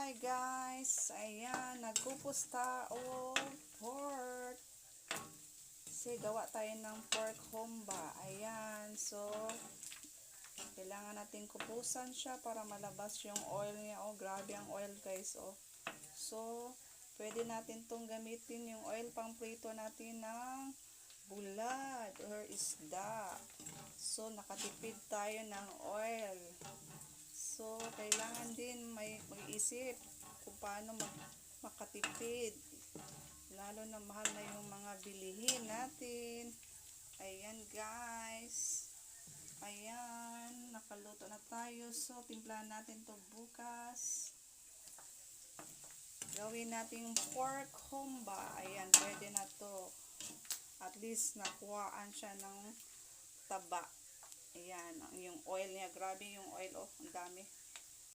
Hi guys, ayan, nagpupusta o pork. Kasi gawa tayo ng pork homba. Ayan, so kailangan natin kupusan siya para malabas yung oil niya. Oh, grabe ang oil guys, oh. So, pwede natin tong gamitin yung oil pang prito natin ng bulad or isda. So, nakatipid tayo ng oil. So, kailangan din mag-isip kung paano makatipid. Lalo na mahal na yung mga bilihin natin. Ayan guys. Ayan, nakaluto na tayo. So, timplahan natin to bukas. Gawin natin pork homba. Ayan, pwede na to. At least nakuhaan siya ng taba. Ayan, yung oil niya. Grabe yung oil, oh. Ang dami.